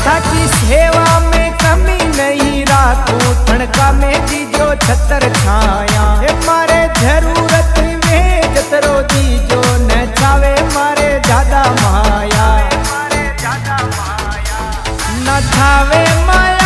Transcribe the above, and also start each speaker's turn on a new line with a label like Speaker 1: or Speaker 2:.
Speaker 1: थाकी सेवा में कमी नहीं राखूं, ठणका में दीजो छतर छाया। मारे जरूरत में जतरो दीजो न छावे मारे ज्यादा माया, न छावे माया